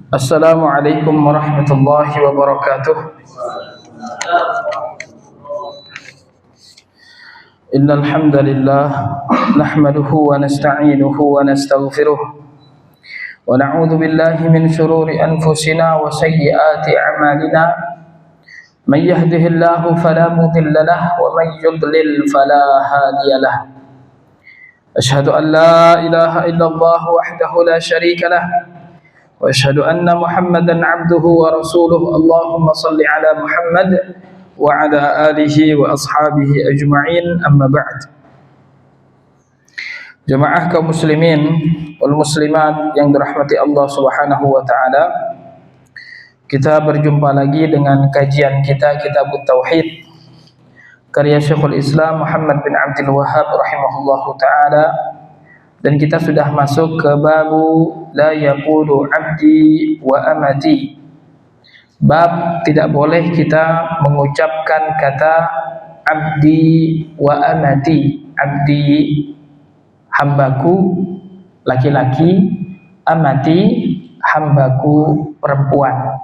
Assalamualaikum warahmatullahi wabarakatuh. Innal hamdalillah nahmaduhu wa nasta'inuhu wa nastaghfiruh wa na'udzu billahi min shururi anfusina wa sayyiati a'malina. Man yahdihillahu fala mudilla lahu wa man yudlil fala hadiya lahu. Ashhadu an la ilaha illallah wahdahu la syarika lahu wa asyhadu anna Muhammadan 'abduhu wa rasuluhu. Allahumma shalli 'ala Muhammad wa 'ala alihi wa ashabihi ajma'in, amma ba'd. Jemaah kaum muslimin wal muslimat yang dirahmati Allah Subhanahu wa taala, kita berjumpa lagi dengan kajian kita Kitabut Tauhid karya Syekhul Islam Muhammad bin Abdul Wahhab rahimahullahu taala. Dan kita sudah masuk ke babu la yaqulu abdi wa amati. Bab tidak boleh kita mengucapkan kata abdi wa amati. Abdi hambaku laki-laki, amati hambaku perempuan.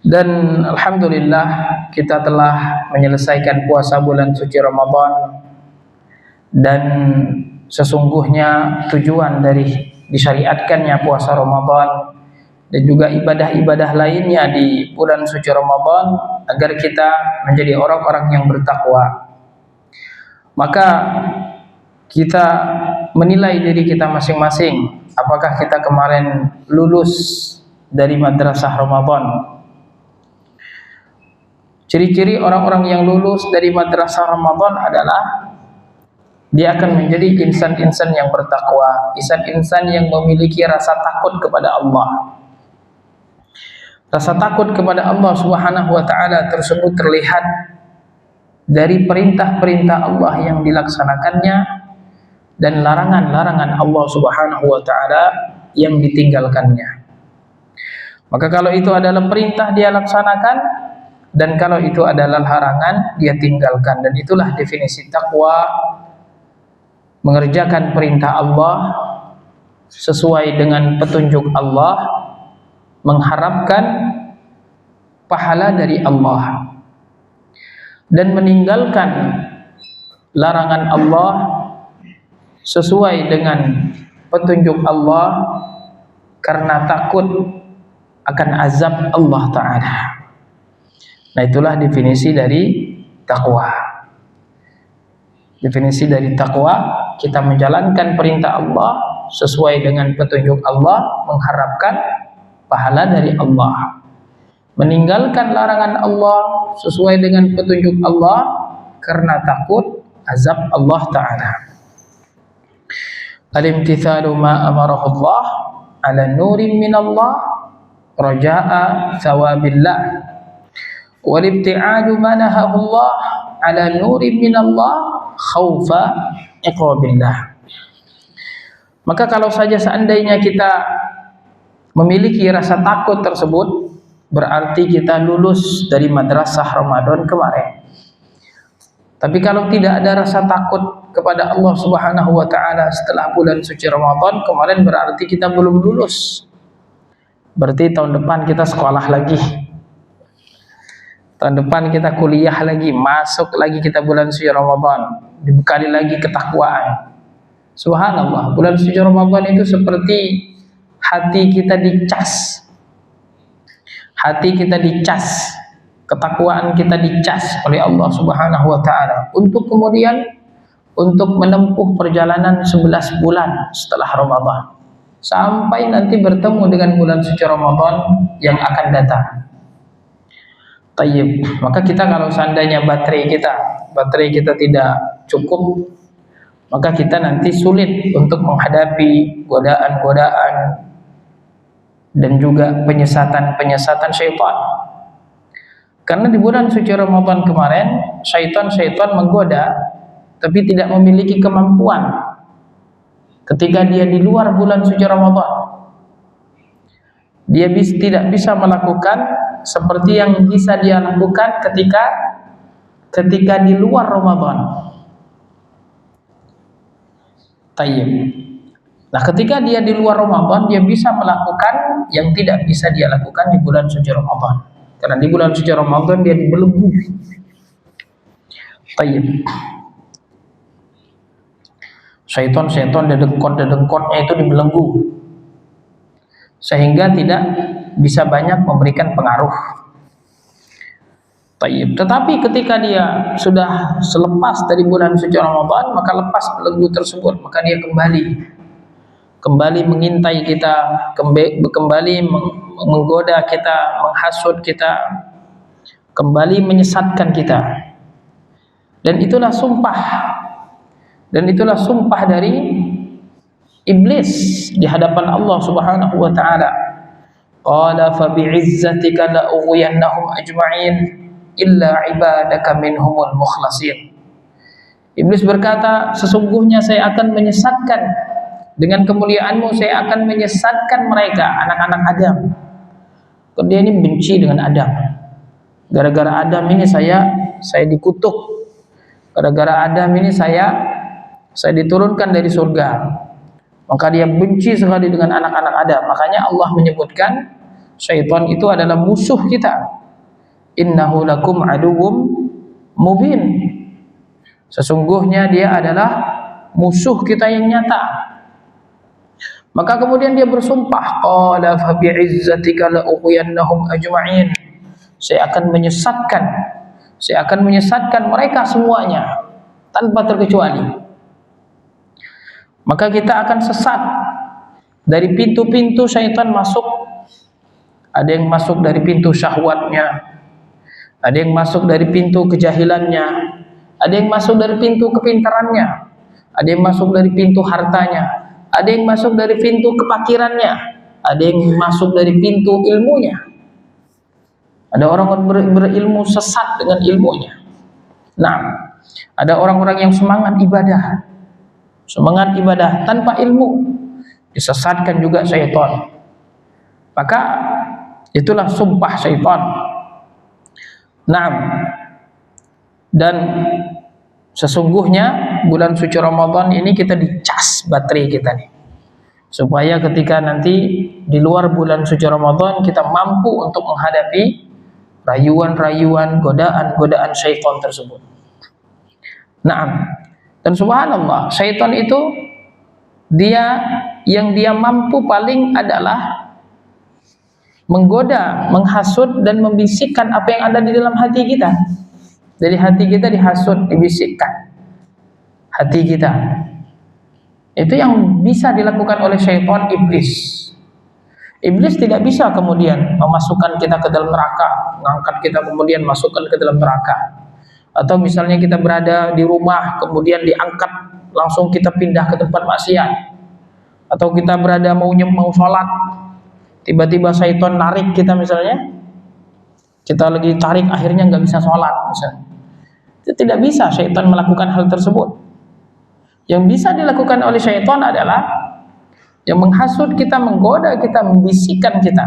Dan alhamdulillah kita telah menyelesaikan puasa bulan suci Ramadan. Dan sesungguhnya tujuan dari disyariatkannya puasa Ramadan dan juga ibadah-ibadah lainnya di bulan suci Ramadan agar kita menjadi orang-orang yang bertakwa. Maka kita menilai diri kita masing-masing, apakah kita kemarin lulus dari madrasah Ramadan. Ciri-ciri orang-orang yang lulus dari madrasah Ramadan adalah dia akan menjadi insan-insan yang bertakwa, insan-insan yang memiliki rasa takut kepada Allah. Rasa takut kepada Allah Subhanahu wa taala tersebut terlihat dari perintah-perintah Allah yang dilaksanakannya dan larangan-larangan Allah Subhanahu wa taala yang ditinggalkannya. Maka kalau itu adalah perintah dia laksanakan, dan kalau itu adalah larangan dia tinggalkan. Dan itulah definisi takwa, mengerjakan perintah Allah sesuai dengan petunjuk Allah, mengharapkan pahala dari Allah, dan meninggalkan larangan Allah sesuai dengan petunjuk Allah karena takut akan azab Allah Ta'ala. Nah, itulah definisi dari takwa. Definisi dari takwa, kita menjalankan perintah Allah sesuai dengan petunjuk Allah, mengharapkan pahala dari Allah. Meninggalkan larangan Allah sesuai dengan petunjuk Allah karena takut azab Allah Ta'ala. Al-imtithalu ma amarahu Allah ala nurin min Allah raja'a thawabillah, wal-ibti'adu ma nahahu Allah ala nurin min Allah khaufa iqabillah. Maka kalau saja seandainya kita memiliki rasa takut tersebut, berarti kita lulus dari madrasah Ramadan kemarin. Tapi kalau tidak ada rasa takut kepada Allah Subhanahu wa taala setelah bulan suci Ramadan kemarin, berarti kita belum lulus. Berarti tahun depan kita sekolah lagi. Tahun depan kita kuliah lagi, masuk lagi kita bulan suci Ramadan, dibekali lagi ketakwaan. Subhanallah, bulan suci Ramadan itu seperti hati kita dicas. Hati kita dicas, ketakwaan kita dicas oleh Allah Subhanahu wa taala untuk kemudian menempuh perjalanan 11 bulan setelah Ramadan sampai nanti bertemu dengan bulan suci Ramadan yang akan datang. Tayyib, maka kita kalau seandainya baterai kita tidak cukup, maka kita nanti sulit untuk menghadapi godaan-godaan dan juga penyesatan syaitan. Karena di bulan suci Ramadan kemarin syaitan menggoda, tapi tidak memiliki kemampuan ketika dia di luar bulan suci Ramadan. Dia tidak bisa melakukan seperti yang bisa dia lakukan ketika di luar Ramadan. Tayyib. Nah, ketika dia di luar Ramadan, dia bisa melakukan yang tidak bisa dia lakukan di bulan suci Ramadan. Karena di bulan suci Ramadan dia dibelenggu. Tayyib. Syaitan dedengkotnya itu dibelenggu, sehingga tidak bisa banyak memberikan pengaruh. Tayyib. Tetapi ketika dia sudah selepas dari bulan suci Ramadan, maka lepas belenggu tersebut, maka dia kembali mengintai kita, kembali menggoda kita, menghasut kita, kembali menyesatkan kita. Dan itulah sumpah dari iblis di hadapan Allah Subhanahu wa taala. Qala fa bi'izzatika la ughwiyannahum ajma'in illa ibadaka minhumul mukhlasin. Iblis berkata, sesungguhnya saya akan menyesatkan, dengan kemuliaanmu saya akan menyesatkan mereka, anak-anak Adam. Dia ini benci dengan Adam. Gara-gara Adam ini saya dikutuk. Gara-gara Adam ini saya diturunkan dari surga. Maka dia benci sekali dengan anak-anak Adam. Makanya Allah menyebutkan syaitan itu adalah musuh kita. Innahu lakum aduwwum mubin. Sesungguhnya dia adalah musuh kita yang nyata. Maka kemudian dia bersumpah, qala fa bi'izzatika la ughwiyannahum ajma'in. Saya akan menyesatkan mereka semuanya tanpa terkecuali. Maka kita akan sesat dari pintu-pintu syaitan masuk. Ada yang masuk dari pintu syahwatnya, ada yang masuk dari pintu kejahilannya, ada yang masuk dari pintu kepintarannya, ada yang masuk dari pintu hartanya, ada yang masuk dari pintu kepakirannya, ada yang masuk dari pintu ilmunya. Ada orang berilmu sesat dengan ilmunya. Nah, ada orang-orang yang semangat ibadah tanpa ilmu, disesatkan juga syaitan. Maka itulah sumpah syaitan. Nah, dan sesungguhnya bulan suci Ramadan ini kita dicas baterai kita nih, supaya ketika nanti di luar bulan suci Ramadan kita mampu untuk menghadapi rayuan-rayuan, godaan-godaan syaitan tersebut. Nah, dan subhanallah, syaitan itu dia mampu paling adalah menggoda, menghasut dan membisikkan apa yang ada di dalam hati kita. Jadi hati kita dihasut, dibisikkan hati kita. Itu yang bisa dilakukan oleh syaitan iblis. Iblis tidak bisa kemudian memasukkan kita ke dalam neraka, mengangkat kita kemudian masukkan ke dalam neraka. Atau misalnya kita berada di rumah kemudian diangkat langsung kita pindah ke tempat maksiat. Atau kita berada mau sholat, tiba-tiba syaitan narik kita misalnya, kita lagi tarik akhirnya nggak bisa sholat misalnya. Itu tidak bisa syaitan melakukan hal tersebut. Yang bisa dilakukan oleh syaitan adalah yang menghasut kita, menggoda kita, membisikkan kita.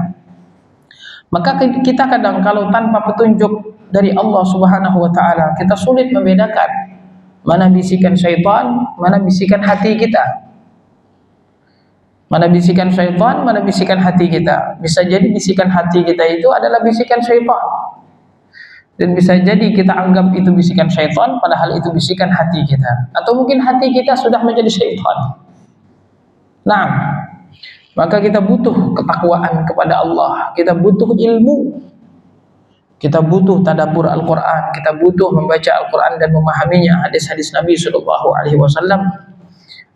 Maka kita kadang kalau tanpa petunjuk dari Allah Subhanahu wa taala, kita sulit membedakan mana bisikan syaitan, mana bisikan hati kita. Mana bisikan syaitan, mana bisikan hati kita. Bisa jadi bisikan hati kita itu adalah bisikan syaitan. Dan bisa jadi kita anggap itu bisikan syaitan, padahal itu bisikan hati kita. Atau mungkin hati kita sudah menjadi syaitan. Nah, maka kita butuh ketakwaan kepada Allah, kita butuh ilmu, kita butuh tadabbur Al-Quran, kita butuh membaca Al-Quran dan memahaminya, hadis-hadis Nabi SAW,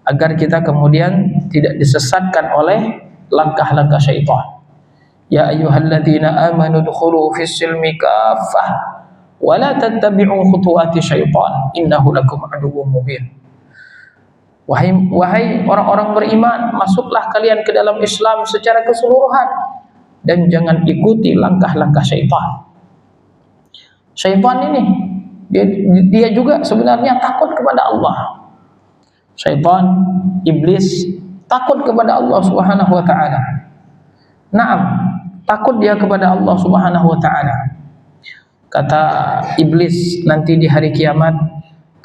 agar kita kemudian tidak disesatkan oleh langkah-langkah syaitan. Ya ayyuhalladzina amanu dukhulu fis silmi kaffah wa la tattabi'u khutuwati syaitan innahu lakum aduwwum mubin. Wahai orang-orang beriman, masuklah kalian ke dalam Islam secara keseluruhan dan jangan ikuti langkah-langkah syaitan. Syaitan ini dia juga sebenarnya takut kepada Allah. Syaitan, iblis takut kepada Allah Subhanahu wa taala. Naam, takut dia kepada Allah Subhanahu wa taala. Kata iblis nanti di hari kiamat,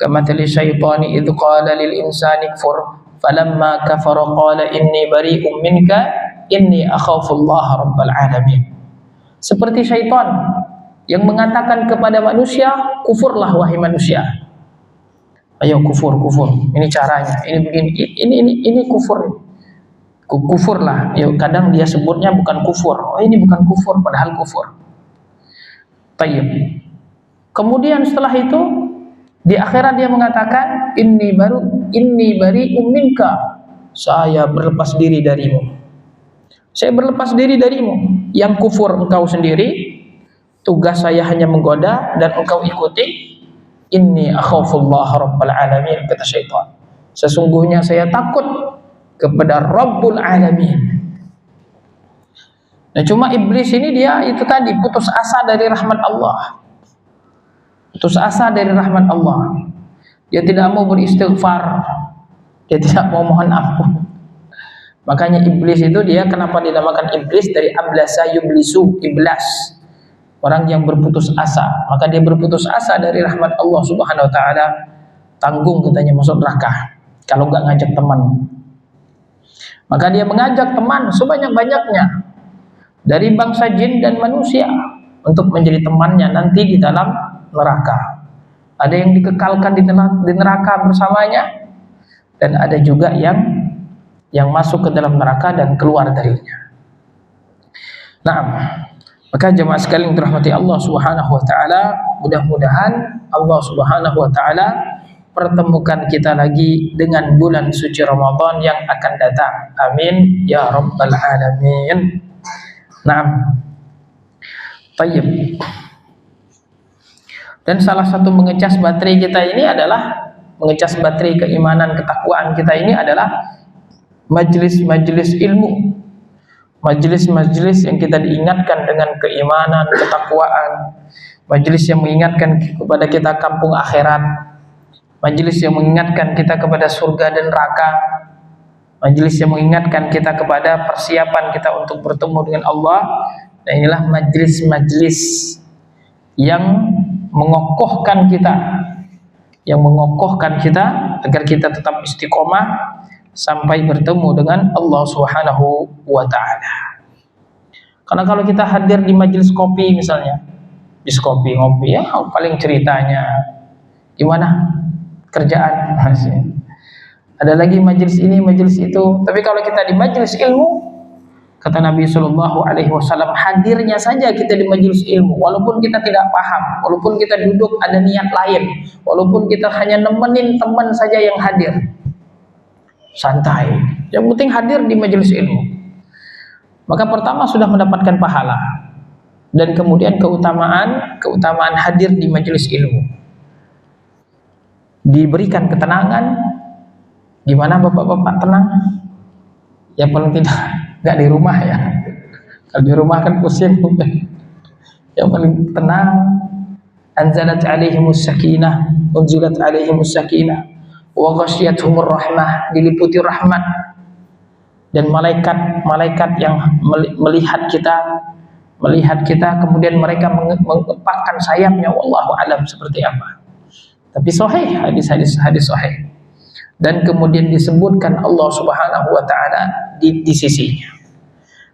kamathali syaitani idz qala lil insani kfur falamma kafara qala inni bari'um minka inni akhafullaha rabbal alamin. Seperti syaitan yang mengatakan kepada manusia, kufurlah wahai manusia. Ayo kufur. Ini caranya. Ini begini. Ini kufur. Kufur lah. Ya, kadang dia sebutnya bukan kufur. Oh, ini bukan kufur, padahal kufur. Tayyib. Kemudian setelah itu di akhirat dia mengatakan inni bari'um minka. Saya berlepas diri darimu. Saya berlepas diri darimu. Yang kufur engkau sendiri. Tugas saya hanya menggoda dan engkau ikuti. Inni akhafullaha rabbal alamin, kata syaitan. Sesungguhnya saya takut kepada Rabbul Alamin. Nah, cuma iblis ini dia itu tadi putus asa dari rahmat Allah. Putus asa dari rahmat Allah. Dia tidak mau beristighfar. Dia tidak mau mohon ampun. Makanya iblis itu dia kenapa dinamakan iblis, dari ablasa yublisu, iblas. Orang yang berputus asa. Maka dia berputus asa dari rahmat Allah Subhanahu wa taala. Tanggung katanya masuk neraka kalau enggak ngajak teman. Maka dia mengajak teman sebanyak-banyaknya dari bangsa jin dan manusia untuk menjadi temannya nanti di dalam neraka. Ada yang dikekalkan di neraka bersamanya, dan ada juga yang masuk ke dalam neraka dan keluar darinya. Nah, maka jemaah sekalian dirahmati Allah Subhanahu wa taala, mudah-mudahan Allah Subhanahu wa taala pertemukan kita lagi dengan bulan suci Ramadan yang akan datang. Amin ya rabbal alamin. Naam. Tayyib. Dan salah satu mengecas baterai kita ini adalah mengecas baterai keimanan, ketakwaan kita ini adalah majelis-majelis ilmu. Majelis-majelis yang kita diingatkan dengan keimanan, ketakwaan. Majelis yang mengingatkan kepada kita kampung akhirat. Majelis yang mengingatkan kita kepada surga dan neraka. Majelis yang mengingatkan kita kepada persiapan kita untuk bertemu dengan Allah. Dan inilah majelis-majelis yang mengokohkan kita, agar kita tetap istiqomah sampai bertemu dengan Allah Subhanahu wa taala. Karena kalau kita hadir di majelis kopi misalnya, majelis kopi ngopi ya, paling ceritanya gimana kerjaan, ada lagi majelis ini, majelis itu. Tapi kalau kita di majelis ilmu, kata Nabi Shallallahu Alaihi Wasallam, hadirnya saja kita di majelis ilmu, walaupun kita tidak paham, walaupun kita duduk ada niat lain, walaupun kita hanya nemenin teman saja yang hadir, santai. Yang penting hadir di majelis ilmu. Maka pertama sudah mendapatkan pahala, dan kemudian keutamaan hadir di majelis ilmu. Diberikan ketenangan. Gimana bapak-bapak tenang? Ya paling tidak nggak di rumah ya. Kalau di rumah kan pusing. Yang paling tenang. Anzalat alaihimus sakinah, unzilat alaihimus sakinah, wa ghasyiyatuhumur rahmah, diliputi rahmat. Dan malaikat yang melihat kita, kemudian mereka mengepakkan sayapnya, wallahu alam seperti apa. Tapi sahih, hadis sahih. Dan kemudian disebutkan Allah Subhanahu wa taala di sisinya.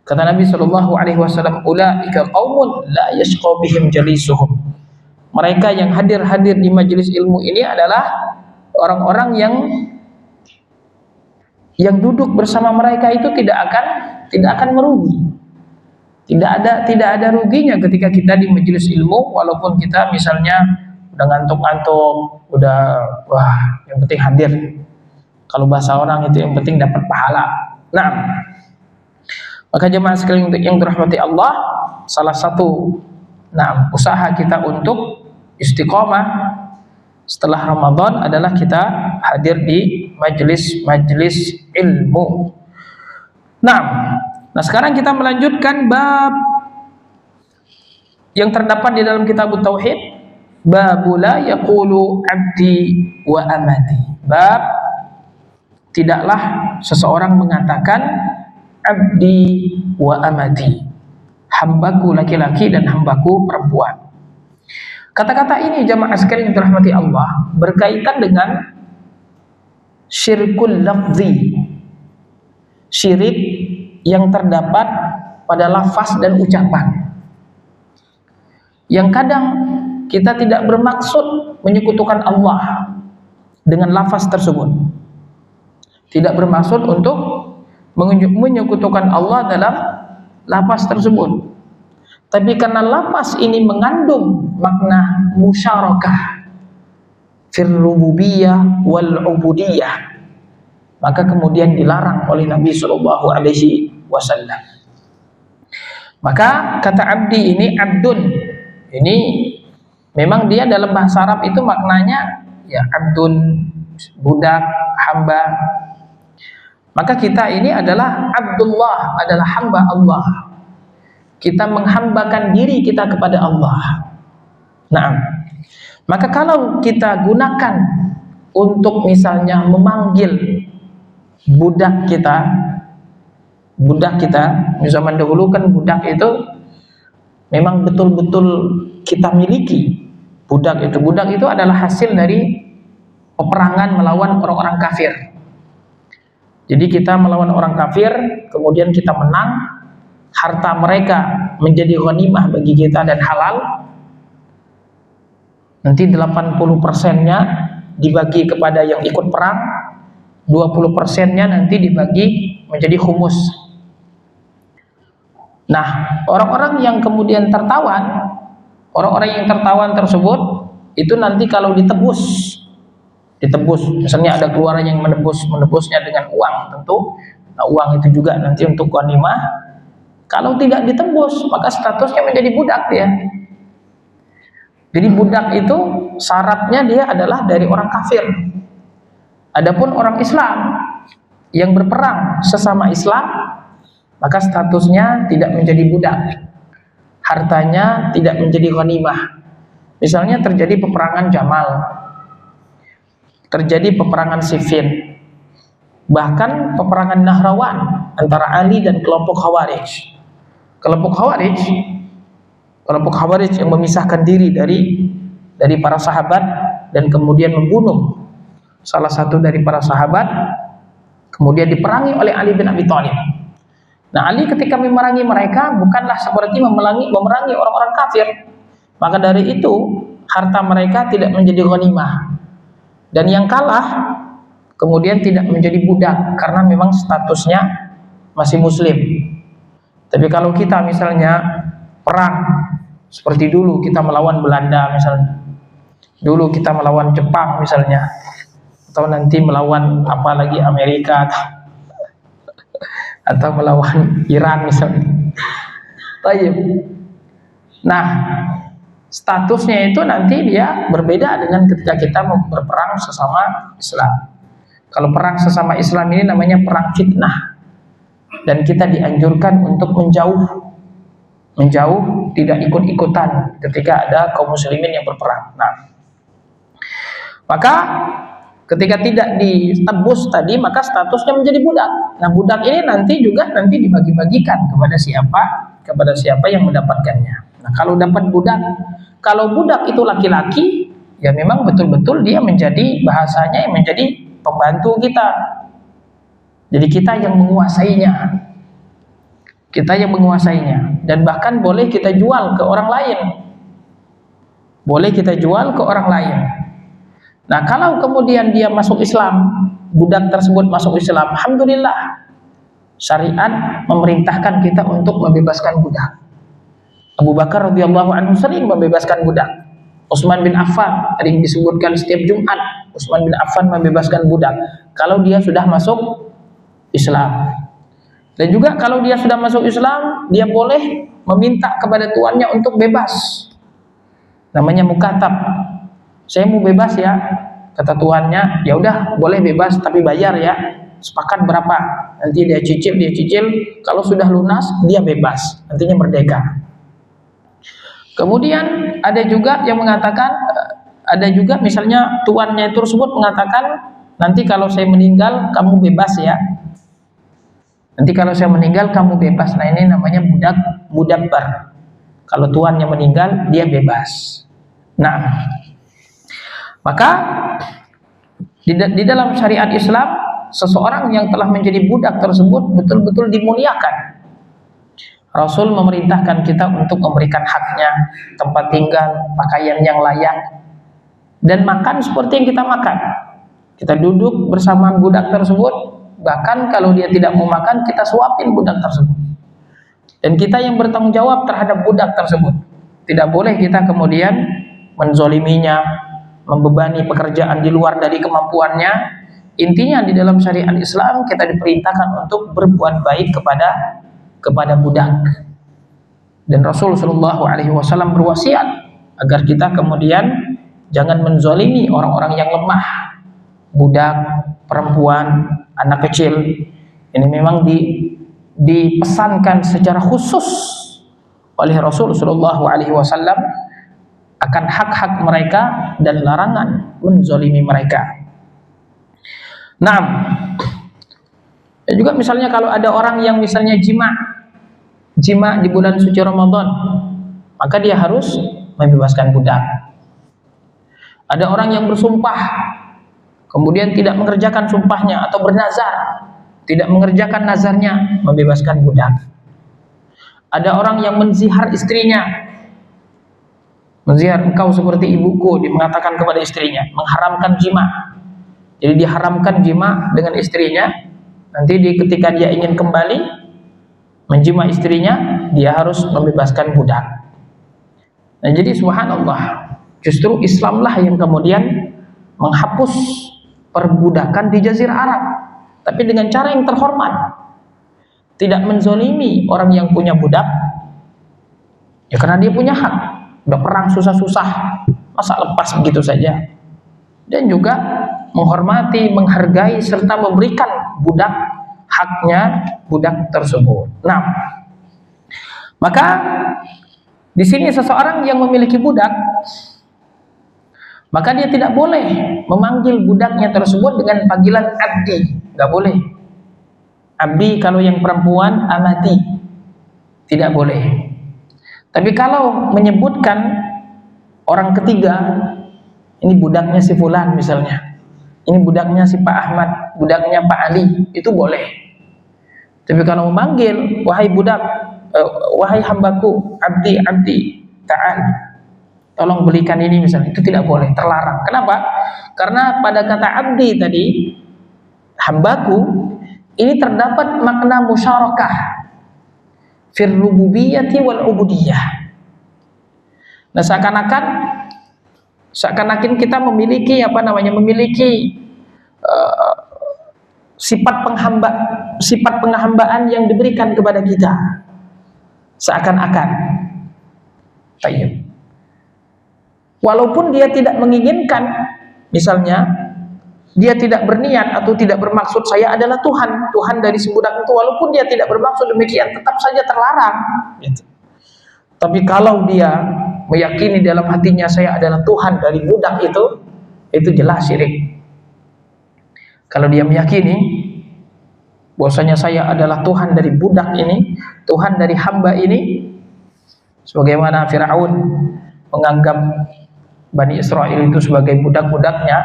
Kata Nabi sallallahu alaihi wasallam, ulaika qaumun la yashqa bihim jalisuhum. Mereka yang hadir di majelis ilmu ini adalah orang-orang yang duduk bersama mereka itu tidak akan merugi. Tidak ada ruginya ketika kita di majelis ilmu, walaupun kita misalnya udah ngantuk-ngantuk, yang penting hadir. Kalau bahasa orang itu yang penting dapat pahala. Nah, maka jemaah sekalian yang dirahmati Allah, salah satu usaha kita untuk istiqomah setelah Ramadan adalah kita hadir di majelis ilmu. Nah, sekarang kita melanjutkan bab yang terdapat di dalam kitab Tauhid. Babula yaqulu abdi wa amati. Bab tidaklah seseorang mengatakan abdi wa amati, hambaku laki-laki dan hambaku perempuan. Kata-kata ini jamaah sekalian yang dirahmati Allah berkaitan dengan syirkul lafzi, syirik yang terdapat pada lafaz dan ucapan, yang kadang kita tidak bermaksud menyekutukan Allah dengan lafaz tersebut, tidak bermaksud untuk menyekutukan Allah dalam lafaz tersebut, tapi karena lafaz ini mengandung makna musyarakah fir rububiyah wal ubudiyah, maka kemudian dilarang oleh Nabi Shallallahu Alaihi Wasallam. Maka kata abdi ini, abdun ini memang dia dalam bahasa Arab itu maknanya ya abdun, budak, hamba. Maka kita ini adalah Abdullah, adalah hamba Allah. Kita menghambakan diri kita kepada Allah. Nah, maka kalau kita gunakan untuk misalnya memanggil budak kita, di zaman dahulu kan budak itu memang betul-betul kita miliki. Budak itu adalah hasil dari peperangan melawan orang-orang kafir. Jadi kita melawan orang kafir, kemudian kita menang, harta mereka menjadi ghanimah bagi kita dan halal. Nanti 80%-nya dibagi kepada yang ikut perang, 20%-nya nanti dibagi menjadi khumus. Nah, orang-orang yang kemudian tertawan, orang-orang yang tertawan tersebut itu nanti kalau ditebus, misalnya ada keluarga yang menebusnya dengan uang, tentu nah, uang itu juga nanti untuk ghanimah. Kalau tidak ditebus, maka statusnya menjadi budak dia. Jadi budak itu syaratnya dia adalah dari orang kafir. Adapun orang Islam yang berperang sesama Islam, maka statusnya tidak menjadi budak, hartanya tidak menjadi ghanimah. Misalnya terjadi peperangan Jamal, terjadi peperangan Siffin, bahkan peperangan Nahrawan antara Ali dan kelompok Khawarij. Kelompok Khawarij yang memisahkan diri dari para sahabat dan kemudian membunuh salah satu dari para sahabat, kemudian diperangi oleh Ali bin Abi Thalib. Nah, Ali ketika memerangi mereka bukanlah seperti memerangi orang-orang kafir. Maka dari itu harta mereka tidak menjadi ghanimah. Dan yang kalah kemudian tidak menjadi budak karena memang statusnya masih muslim. Tapi kalau kita misalnya perang seperti dulu kita melawan Belanda misalnya, dulu kita melawan Jepang misalnya, atau nanti melawan apalagi Amerika atau melawan Iran misalnya. Baik. Nah, statusnya itu nanti dia berbeda dengan ketika kita berperang sesama Islam. Kalau perang sesama Islam ini namanya perang fitnah, dan kita dianjurkan untuk menjauh, tidak ikut-ikutan ketika ada kaum muslimin yang berperang. Nah, maka ketika tidak ditebus tadi, maka statusnya menjadi budak. Nah, budak ini nanti dibagi-bagikan kepada siapa yang mendapatkannya. Nah, kalau budak itu laki-laki, ya memang betul-betul dia menjadi bahasanya yang menjadi pembantu kita. Jadi kita yang menguasainya. Dan bahkan boleh kita jual ke orang lain. Nah, kalau kemudian dia masuk Islam, budak tersebut masuk Islam, alhamdulillah, syariat memerintahkan kita untuk membebaskan budak. Abu Bakar radhiyallahu anhu sering membebaskan budak. Utsman bin Affan, tadi disebutkan setiap Jumat, Utsman bin Affan membebaskan budak kalau dia sudah masuk Islam. Dan juga kalau dia sudah masuk Islam, dia boleh meminta kepada tuannya untuk bebas. Namanya mukatab. Saya mau bebas ya, kata tuannya. Ya udah, boleh bebas tapi bayar ya. Sepakat berapa? Nanti dia cicil. Kalau sudah lunas, dia bebas. Nantinya merdeka. Kemudian ada juga yang mengatakan, misalnya tuannya tersebut mengatakan, nanti kalau saya meninggal kamu bebas ya. Nanti kalau saya meninggal kamu bebas. Nah, ini namanya mudabbar. Kalau tuannya meninggal, dia bebas. Nah, maka di dalam syariat Islam, seseorang yang telah menjadi budak tersebut betul-betul dimuliakan. Rasul memerintahkan kita untuk memberikan haknya, tempat tinggal, pakaian yang layak, dan makan seperti yang kita makan. Kita duduk bersama budak tersebut, bahkan kalau dia tidak mau makan, kita suapin budak tersebut. Dan kita yang bertanggung jawab terhadap budak tersebut. Tidak boleh kita kemudian menzoliminya, membebani pekerjaan di luar dari kemampuannya. Intinya di dalam syariat Islam kita diperintahkan untuk berbuat baik kepada budak. Dan Rasul Shallallahu Alaihi Wasallam berwasiat agar kita kemudian jangan menzolimi orang-orang yang lemah, budak, perempuan, anak kecil. Ini memang dipesankan secara khusus oleh Rasul Shallallahu Alaihi Wasallam akan hak-hak mereka dan larangan menzolimi mereka. Nah, juga misalnya kalau ada orang yang misalnya jima di bulan suci Ramadan, maka dia harus membebaskan budak. Ada orang yang bersumpah kemudian tidak mengerjakan sumpahnya atau bernazar, tidak mengerjakan nazarnya, membebaskan budak. Ada orang yang menzihar istrinya, menzihar, engkau seperti ibuku, dia mengatakan kepada istrinya, mengharamkan jima. Jadi diharamkan jima dengan istrinya. Nanti ketika dia ingin kembali menjima istrinya, dia harus membebaskan budak. Nah, jadi subhanallah, justru Islamlah yang kemudian menghapus perbudakan di Jazirah Arab, tapi dengan cara yang terhormat, tidak menzolimi orang yang punya budak, ya karena dia punya hak, udah perang susah-susah, masa lepas begitu saja. Dan juga menghormati, menghargai serta memberikan budak haknya budak tersebut. Nah, maka di sini seseorang yang memiliki budak, maka dia tidak boleh memanggil budaknya tersebut dengan panggilan abdi, nggak boleh. Abdi kalau yang perempuan, amati, tidak boleh. Tapi kalau menyebutkan orang ketiga, ini budaknya si fulan misalnya, ini budaknya si Pak Ahmad, budaknya Pak Ali, itu boleh. Tapi kalau memanggil, wahai budak, wahai hambaku, abdi, ta'al, tolong belikan ini misalnya, itu tidak boleh, terlarang. Kenapa? Karena pada kata abdi tadi, hambaku, ini terdapat makna musyarakah fir rububiyyati wal ubudiyah. Nah, seakan-akan kita memiliki sifat penghambaan yang diberikan kepada kita, seakan-akan. Baik. Walaupun dia tidak menginginkan, misalnya dia tidak berniat atau tidak bermaksud saya adalah Tuhan dari si budak itu, walaupun dia tidak bermaksud demikian, tetap saja terlarang. Gitu. Tapi kalau dia meyakini dalam hatinya saya adalah Tuhan dari budak itu jelas syirik. Kalau dia meyakini bahwasanya saya adalah Tuhan dari budak ini, Tuhan dari hamba ini, sebagaimana Fir'aun menganggap Bani Israel itu sebagai budak-budaknya,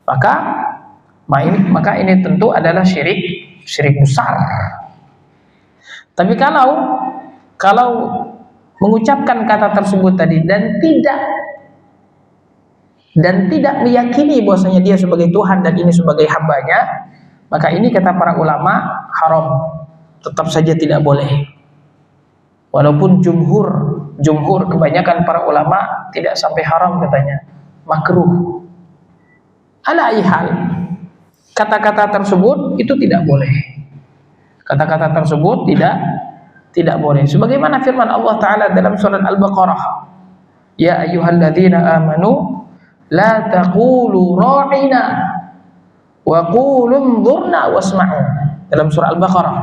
maka ini tentu adalah syirik besar. Tapi kalau mengucapkan kata tersebut tadi dan tidak meyakini bahwasanya dia sebagai Tuhan dan ini sebagai hambanya, maka ini kata para ulama haram, tetap saja tidak boleh. Walaupun jumhur kebanyakan para ulama tidak sampai haram, katanya makruh. Ala ihal, kata-kata tersebut itu tidak boleh. Kata-kata tersebut tidak boleh. Sebagaimana firman Allah Ta'ala dalam surat Al-Baqarah, ya ayyuhalladzina amanu la taqulu ra'ina wa qulu nzurna wasma'u. Dalam surah Al-Baqarah,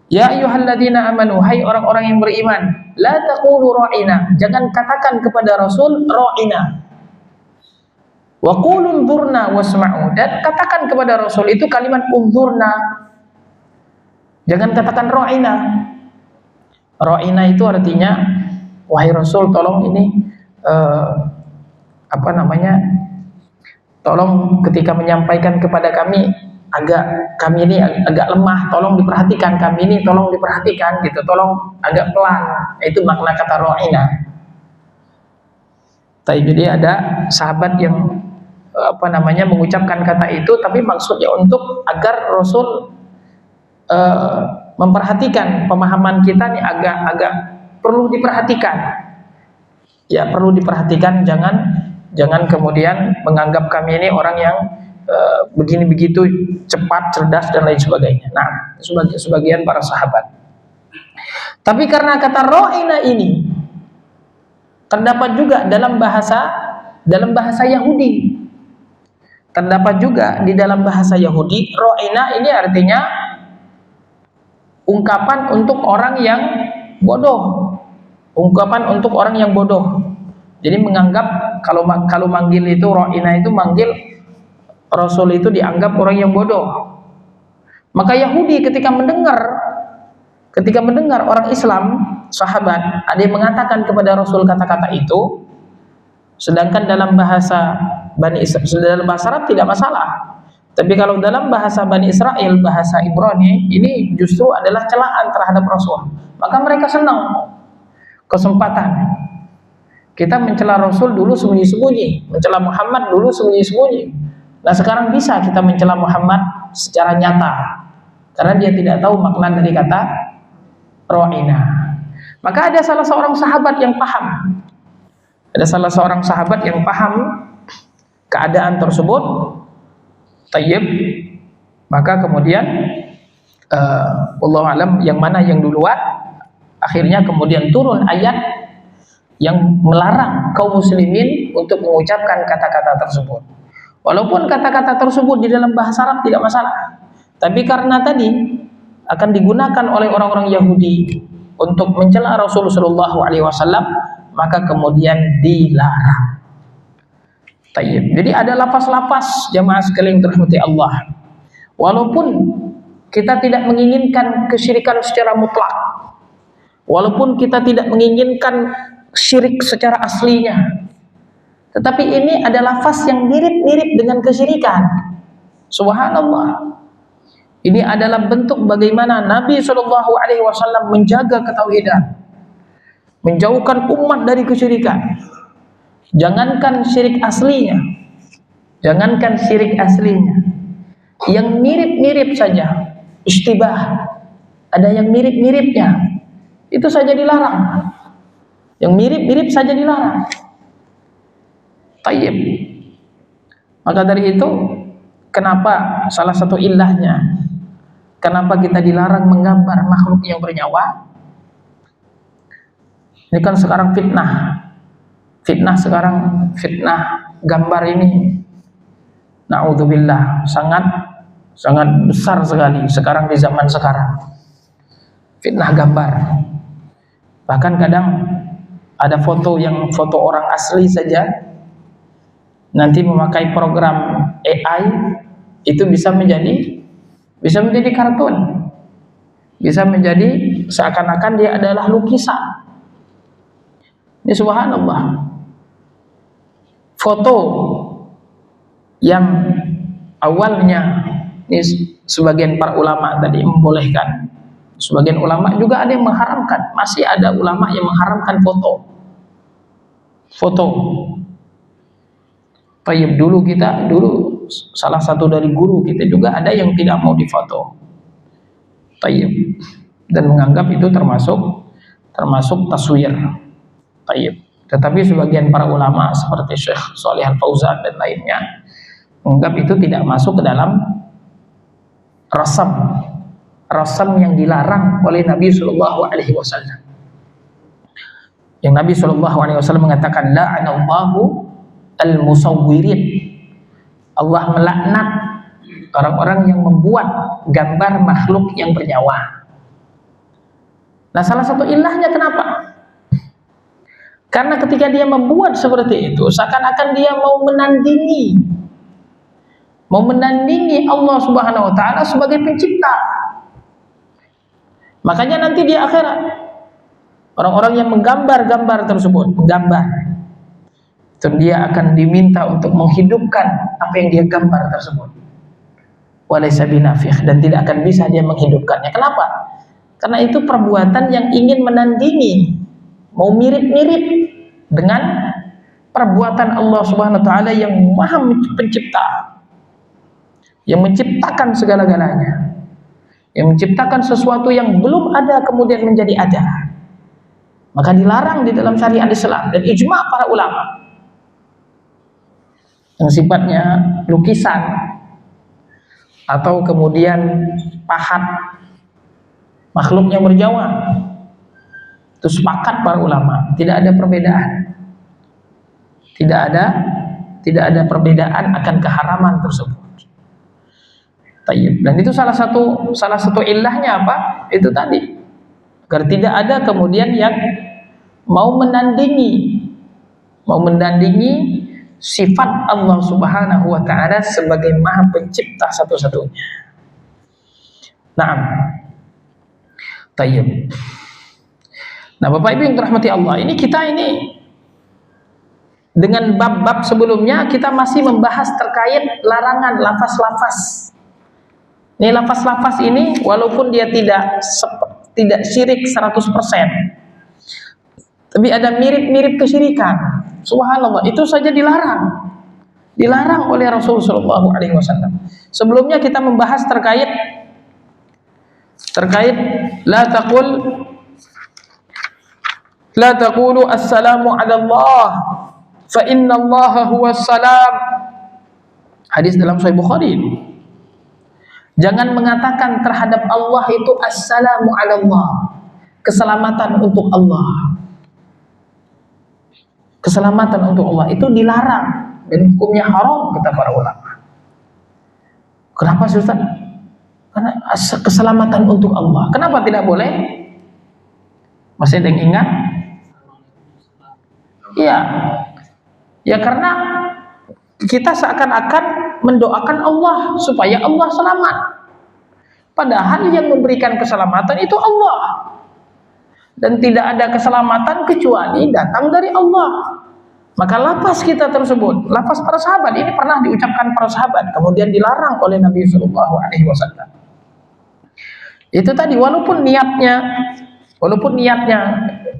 ya ayyuhalladzina amanu, hai orang-orang yang beriman, la taqulu ra'ina, jangan katakan kepada Rasul ra'ina, wa qulu nzurna wasma'u, dan katakan kepada Rasul itu kalimat unzurna, Jangan katakan ra'ina. Ra'ina itu artinya, wahai Rasul, tolong ini tolong ketika menyampaikan kepada kami, kami ini agak lemah, tolong diperhatikan, kami ini tolong diperhatikan gitu, tolong agak pelan. Itu makna kata ra'ina. Jadi ada sahabat yang mengucapkan kata itu, tapi maksudnya untuk agar Rasul memperhatikan pemahaman kita nih, agak perlu diperhatikan. Ya, perlu diperhatikan, jangan kemudian menganggap kami ini orang yang begini begitu cepat, cerdas dan lain sebagainya. Nah, sebagian para sahabat. Tapi karena kata ra'ina ini terdapat juga dalam bahasa Yahudi. Terdapat juga di dalam bahasa Yahudi, ra'ina ini artinya ungkapan untuk orang yang bodoh. Ungkapan untuk orang yang bodoh. Jadi menganggap kalau manggil itu ra'ina, itu manggil Rasul itu dianggap orang yang bodoh. Maka Yahudi ketika mendengar orang Islam, sahabat, ada yang mengatakan kepada Rasul kata-kata itu, sedangkan dalam bahasa Arab tidak masalah. Tapi kalau dalam bahasa Bani Israel, bahasa Ibrani, ini justru adalah celaan terhadap Rasul. Maka mereka senang kesempatan. Kita mencela Rasul dulu sembunyi-sembunyi, mencela Muhammad dulu sembunyi-sembunyi. Nah, sekarang bisa kita mencela Muhammad secara nyata, karena dia tidak tahu makna dari kata ra'ina. Maka ada salah seorang sahabat yang paham. Keadaan tersebut. Tayyib. Maka kemudian wallahu alam yang mana yang duluan, akhirnya kemudian turun ayat yang melarang kaum muslimin untuk mengucapkan kata-kata tersebut. Walaupun kata-kata tersebut di dalam bahasa Arab tidak masalah, tapi karena tadi akan digunakan oleh orang-orang Yahudi untuk mencela Rasulullah SAW, maka kemudian dilarang. Tayyib. Jadi ada lapas-lapas jamaah sekalian dirahmati Allah. Walaupun kita tidak menginginkan kesyirikan secara mutlak, walaupun kita tidak menginginkan syirik secara aslinya, tetapi ini ada lafaz yang mirip-mirip dengan kesyirikan. Subhanallah. Ini adalah bentuk bagaimana Nabi SAW menjaga ketauhidan, menjauhkan umat dari kesyirikan. Jangankan syirik aslinya, yang mirip-mirip saja, istibah, ada yang mirip-miripnya, itu saja dilarang. Yang mirip-mirip saja dilarang. Tayyib. Maka dari itu, kenapa salah satu ilahnya, kenapa kita dilarang menggambar makhluk yang bernyawa? Ini kan sekarang fitnah gambar ini, na'udzubillah, sangat besar sekali sekarang di zaman sekarang. Fitnah gambar. Bahkan kadang ada foto orang asli saja, nanti memakai program AI, itu bisa menjadi kartun, bisa menjadi seakan-akan dia adalah lukisan. Ini subhanallah. Foto yang awalnya ini sebagian para ulama tadi membolehkan, sebagian ulama juga ada yang mengharamkan. Masih ada ulama yang mengharamkan foto. Tayyib. Dulu salah satu dari guru kita juga ada yang tidak mau difoto. Tayyib. Dan menganggap itu termasuk taswir. Tayyib. Tetapi sebagian para ulama seperti Syekh Shalih Al-Fauzan dan lainnya menganggap itu tidak masuk ke dalam rasam yang dilarang oleh Nabi SAW. Yang Nabi SAW mengatakan, la'anallahu al-musawwirin. Allah melaknat orang-orang yang membuat gambar makhluk yang bernyawa. Nah, salah satu ilahnya kenapa? Karena ketika dia membuat seperti itu, seakan-akan dia mau menandingi Allah Subhanahu wa taala sebagai pencipta. Makanya nanti di akhirat orang-orang yang menggambar-gambar tersebut, itu dia akan diminta untuk menghidupkan apa yang dia gambar tersebut. Walaysa binafikh, dan tidak akan bisa dia menghidupkannya. Kenapa? Karena itu perbuatan yang ingin menandingi, mau mirip-mirip dengan perbuatan Allah Subhanahu wa taala yang Maha Pencipta, yang menciptakan segala-galanya, yang menciptakan sesuatu yang belum ada kemudian menjadi ada. Maka dilarang di dalam syariat Islam dan ijma' para ulama. Yang sifatnya lukisan atau kemudian pahat makhluk yang berjawa, itu sepakat para ulama, tidak ada perbedaan, tidak ada perbedaan akan keharaman tersebut. Tayyib. Dan itu salah satu ilahnya apa? Itu tadi, agar tidak ada kemudian yang mau menandingi sifat Allah Subhanahu wa taala sebagai Maha Pencipta satu-satunya. Naam. Tayyib. Nah, Bapak Ibu yang dirahmati Allah, ini dengan bab-bab sebelumnya kita masih membahas terkait larangan lafaz-lafaz. Ini lafaz-lafaz ini walaupun dia tidak syirik 100%, tapi ada mirip-mirip kesyirikan. Subhanallah, itu saja dilarang oleh Rasulullah SAW. Sebelumnya kita membahas terkait la taqulu assalamu ala Allah fa inna Allah huwa salam. Hadis dalam Sahih Bukhari. Jangan mengatakan terhadap Allah itu assalamu ala Allah, keselamatan untuk Allah. Keselamatan untuk Allah itu dilarang dan hukumnya haram, kata para ulama. Kenapa Ustaz? Karena keselamatan untuk Allah. Kenapa tidak boleh? Masih ada yang ingat? Iya. Ya karena kita seakan-akan mendoakan Allah supaya Allah selamat. Padahal yang memberikan keselamatan itu Allah. Dan tidak ada keselamatan kecuali datang dari Allah. Maka lafaz kita tersebut, lafaz para sahabat ini pernah diucapkan para sahabat, kemudian dilarang oleh Nabi Sallallahu Alaihi Wasallam. Itu tadi, walaupun niatnya,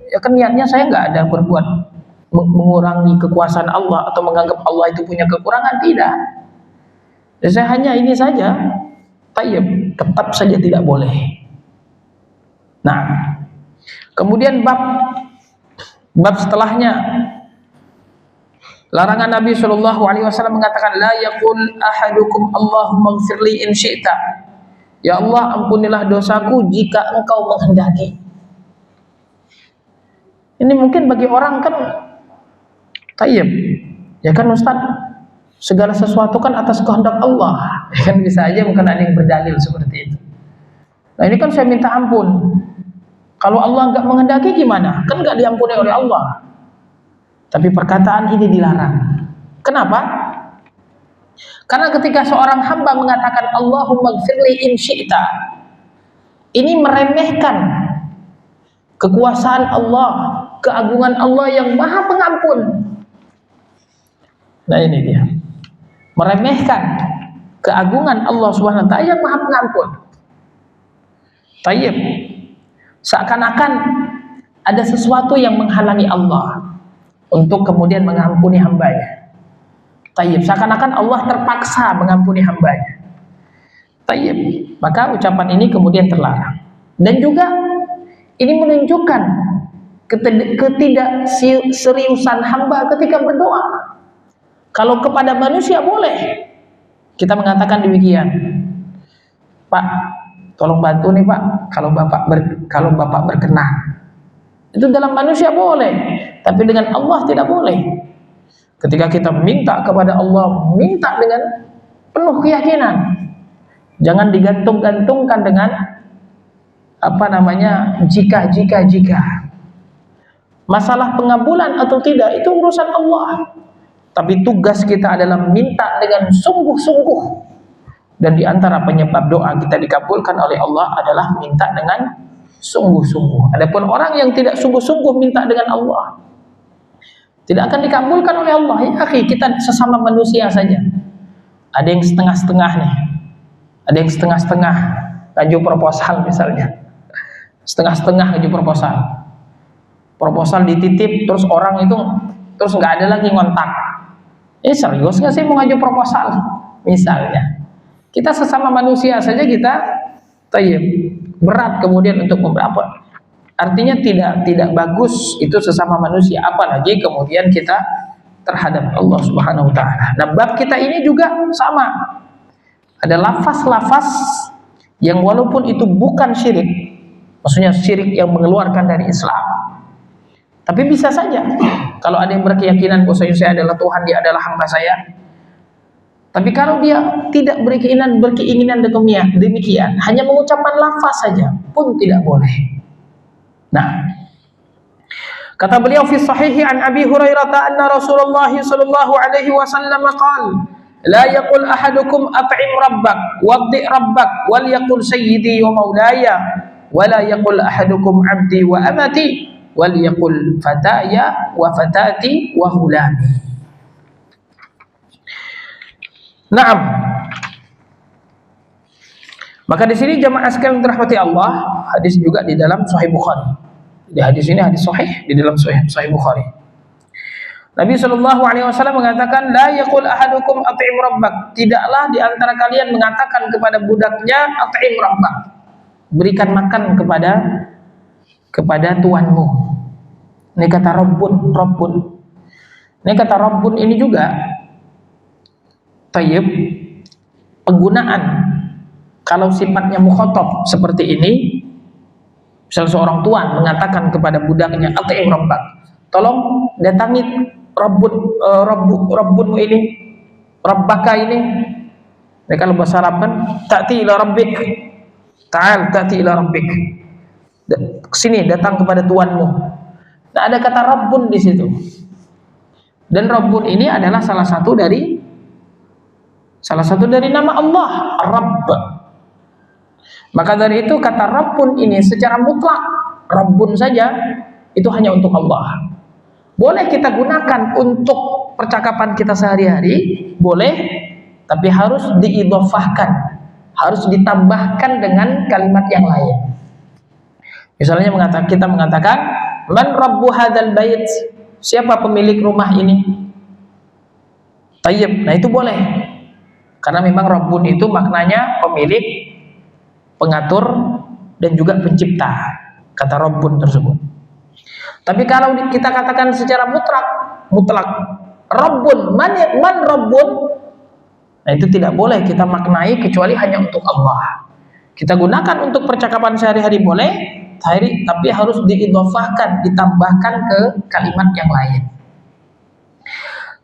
ya kan niatnya saya nggak ada berbuat mengurangi kekuasaan Allah atau menganggap Allah itu punya kekurangan, tidak. Dan saya hanya ini saja, tayyib, tetap saja tidak boleh. Nah, kemudian bab setelahnya, larangan Nabi Shallallahu Alaihi Wasallam mengatakan, la yaqul ahadukum Allahumma ighfirli in syi'ta. Ya Allah, ampunilah dosaku jika engkau menghendaki. Ini mungkin bagi orang kan, tayyib, ya kan Ustaz, segala sesuatu kan atas kehendak Allah. Kan bisa aja mungkin ada yang berdalil seperti itu. Nah ini kan saya minta ampun. Kalau Allah nggak menghendaki gimana? Kan nggak diampuni oleh Allah. Tapi perkataan ini dilarang. Kenapa? Karena ketika seorang hamba mengatakan Allahumma ighfirli in syi'ta, ini meremehkan kekuasaan Allah, keagungan Allah yang Maha Pengampun. Nah ini dia, meremehkan keagungan Allah Subhanahu wa taala yang Maha Pengampun. Tayyib. Seakan-akan ada sesuatu yang menghalangi Allah untuk kemudian mengampuni hambanya. Tayyib. Seakan-akan Allah terpaksa mengampuni hambanya. Tayyib. Maka ucapan ini kemudian terlarang. Dan juga ini menunjukkan ketidakseriusan hamba ketika berdoa. Kalau kepada manusia boleh kita mengatakan demikian, Pak, tolong bantu nih Pak, kalau Bapak berkenan. Itu dalam manusia boleh, tapi dengan Allah tidak boleh. Ketika kita minta kepada Allah, minta dengan penuh keyakinan. Jangan digantung-gantungkan dengan jika. Masalah pengabulan atau tidak itu urusan Allah. Tapi tugas kita adalah minta dengan sungguh-sungguh. Dan di antara penyebab doa kita dikabulkan oleh Allah adalah minta dengan sungguh-sungguh. Adapun orang yang tidak sungguh-sungguh minta dengan Allah, tidak akan dikabulkan oleh Allah. Ya akhi, kita sesama manusia saja. Ada yang setengah-setengah nih. Ada yang setengah-setengah ngaju proposal misalnya. Setengah-setengah ngaju proposal. Proposal dititip, terus orang itu terus nggak ada lagi ngontak. Serius nggak sih mau ngaju proposal? Misalnya, kita sesama manusia saja kita berat kemudian untuk memberapa. Artinya tidak bagus itu sesama manusia, apalagi kemudian kita terhadap Allah Subhanahu wa taala. Nah, bab kita ini juga sama. Ada lafaz-lafaz yang walaupun itu bukan syirik, maksudnya syirik yang mengeluarkan dari Islam, tapi bisa saja kalau ada yang berkeyakinan bahwa saya adalah Tuhan, dia adalah hamba saya. Tapi kalau dia tidak berkeinginan demikian, hanya mengucapkan lafaz saja pun tidak boleh. Nah, kata beliau fi sahihi an Abi Hurairah anna Rasulullah sallallahu alaihi wasallam qala la yaqul ahadukum at'im rabbak waddi rabbak wal yaqul sayyidi wa maulaya wa la yaqul ahadukum 'abdi wa amati wal yaqul fataya wa fatati wa hulami. Naam. Maka di sini jamaah sekalian dirahmati Allah, hadis juga di dalam Sahih Bukhari. Di hadis ini hadis sahih di dalam Sahih Bukhari. Nabi SAW mengatakan, la yaqul ahadukum at'im rabbak. Tidaklah di antara kalian mengatakan kepada budaknya at'im rabbak. Berikan makan kepada tuanmu. Ini kata Rabbun. Ini kata Rabbun ini juga penggunaan kalau sifatnya mukhatab seperti ini. Misal seorang tuan mengatakan kepada budaknya at'im rabbak, tolong datangi Rabbunmu ini, Rabbaka ini. Nah, kalau bahasa Arab kan ta'ti ila rabbik, ta'al ta'ti ila rabbik, kesini datang kepada tuanmu. Nah, ada kata Rabbun di situ. Dan Rabbun ini adalah salah satu dari nama Allah, Rabb. Maka dari itu kata Rabbun ini secara mutlak, Rabbun saja itu hanya untuk Allah. Boleh kita gunakan untuk percakapan kita sehari-hari, boleh, tapi harus diidhofahkan, harus ditambahkan dengan kalimat yang lain. Misalnya kita mengatakan, man rabbu hadzal bait? Siapa pemilik rumah ini? Tayyib. Nah, itu boleh. Karena memang Rabbun itu maknanya pemilik, pengatur, dan juga pencipta, kata Rabbun tersebut. Tapi kalau kita katakan secara mutlak Rabbun, man Rabbun, nah itu tidak boleh kita maknai kecuali hanya untuk Allah. Kita gunakan untuk percakapan sehari-hari boleh, tapi harus diidhofahkan, ditambahkan ke kalimat yang lain.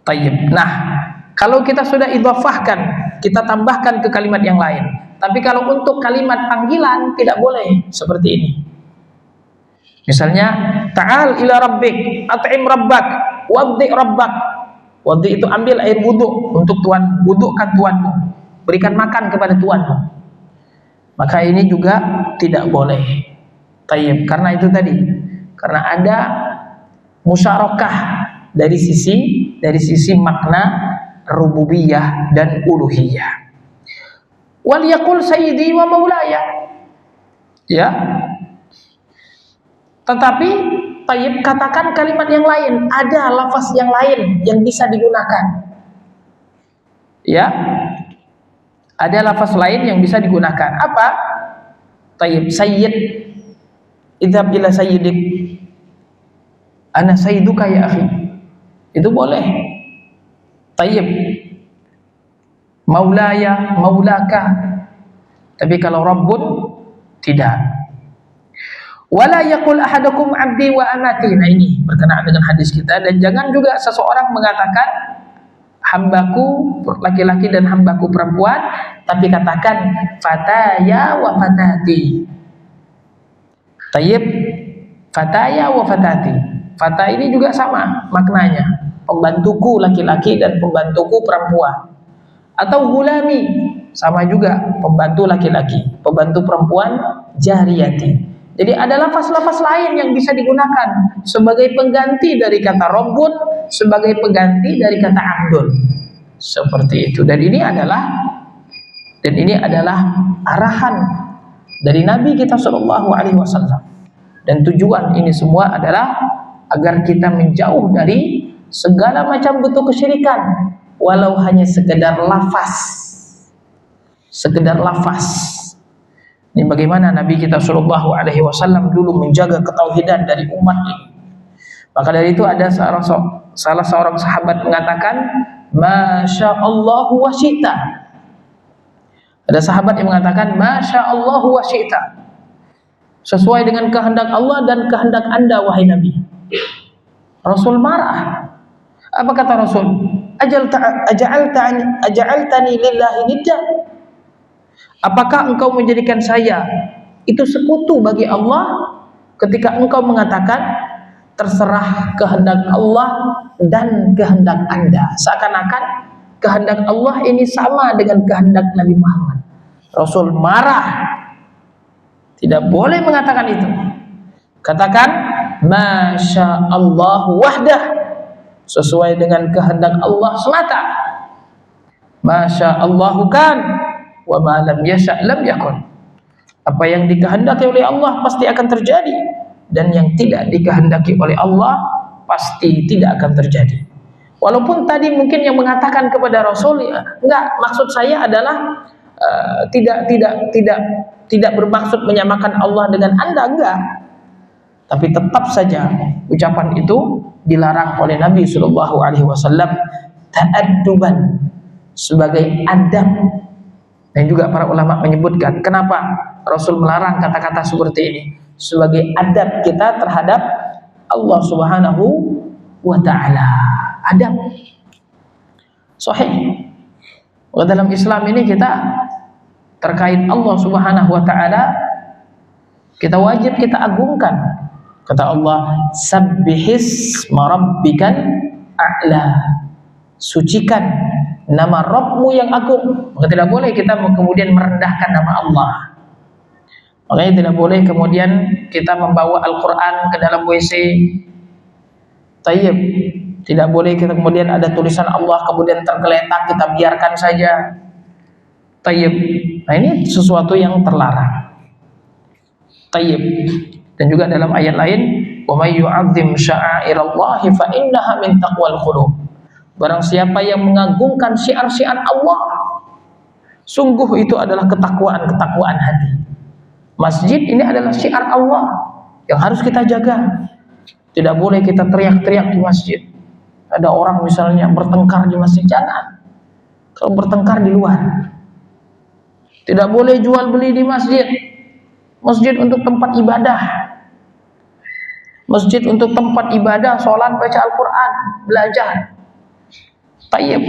Tayyib. Nah, kalau kita sudah idhofahkan, kita tambahkan ke kalimat yang lain. Tapi kalau untuk kalimat panggilan tidak boleh seperti ini. Misalnya, ta'al ila rabbik, at'im rabbak, waddi rabbak. Waddi itu ambil air wudhu untuk tuan, wudhukan tuanmu, berikan makan kepada tuanmu. Maka ini juga tidak boleh. Tayyib. Karena itu tadi, karena ada musyarakah dari sisi makna rububiyah dan uluhiyah. Wal yaqul sayyidi wa maulaya. Ya. Tetapi tayyib, katakan kalimat yang lain, ada lafaz yang lain yang bisa digunakan. Ya. Ada lafaz lain yang bisa digunakan. Apa? Tayyib, sayyid. Idhab ila sayyidik. Ana sayyiduka ya akhi. Itu boleh. Tayyib. Maulaya, maulaka. Tapi kalau Rabbun tidak. Wala yaqul ahadukum 'abdi wa amati. Nah, ini berkenaan dengan hadis kita. Dan jangan juga seseorang mengatakan hambaku laki-laki dan hambaku perempuan, tapi katakan fataya wa fatati. Tayyib, fataya wa fatati. Fata ini juga sama maknanya, pembantuku laki-laki dan pembantuku perempuan. Atau gulami, sama juga, pembantu laki-laki, pembantu perempuan, jariyati. Jadi ada lafaz-lafaz lain yang bisa digunakan sebagai pengganti dari kata Rabbun, sebagai pengganti dari kata Abdun. Seperti itu. Dan ini adalah arahan dari Nabi kita Shallallahu Alaihi Wasallam. Dan tujuan ini semua adalah agar kita menjauh dari segala macam bentuk kesyirikan, walau hanya sekedar lafaz. Sekedar lafaz. Ini bagaimana Nabi kita Shallallahu Alaihi Wasallam dulu menjaga ketauhidan dari umat ini. Maka dari itu ada salah seorang sahabat mengatakan, Masya Allah wa syi'ta. Ada sahabat yang mengatakan, Masya Allah wa syi'ta. Sesuai dengan kehendak Allah dan kehendak Anda, wahai Nabi. Rasul marah. Apa kata Rasul? Aja'altani lillahi nidda. Apakah engkau menjadikan saya itu sekutu bagi Allah ketika engkau mengatakan terserah kehendak Allah dan kehendak Anda? Seakan-akan kehendak Allah ini sama dengan kehendak Nabi Muhammad. Rasul marah. Tidak boleh mengatakan itu. Katakan Masya Allah wahdah, sesuai dengan kehendak Allah semata. Masya Allah kan, wa ma lam yasha' lam yakun. Apa yang dikehendaki oleh Allah pasti akan terjadi, dan yang tidak dikehendaki oleh Allah pasti tidak akan terjadi. Walaupun tadi mungkin yang mengatakan kepada Rasul, enggak, maksud saya adalah tidak bermaksud menyamakan Allah dengan Anda, enggak. Tapi tetap saja ucapan itu dilarang oleh Nabi Shallallahu Alaihi Wasallam ta'adduban, sebagai adab. Dan juga para ulama menyebutkan kenapa Rasul melarang kata-kata seperti ini, sebagai adab kita terhadap Allah Subhanahu wa ta'ala. Adab sahih. Dalam Islam ini kita terkait Allah Subhanahu wa ta'ala, kita wajib kita agungkan. Kata Allah, sabbihis marabbikal a'la, sucikan nama Rabbmu yang agung. Maka tidak boleh kita kemudian merendahkan nama Allah. Makanya tidak boleh kemudian kita membawa Al-Quran ke dalam WC. Tayyib. Tidak boleh kita kemudian ada tulisan Allah kemudian tergeletak, kita biarkan saja. Tayyib. Nah, ini sesuatu yang terlarang. Tayyib. Dan juga dalam ayat lain, wa may yu'azzim sya'airallahi fa innaha min taqwal qulub. Barang siapa yang mengagungkan syiar-syiar Allah, sungguh itu adalah ketakwaan hati. Masjid ini adalah syiar Allah yang harus kita jaga. Tidak boleh kita teriak-teriak di masjid. Ada orang misalnya bertengkar di masjid, jangan. Kalau bertengkar di luar. Tidak boleh jual beli di masjid. Masjid untuk tempat ibadah. Masjid untuk tempat ibadah, sholat, baca Al-Quran, belajar. Tayyib.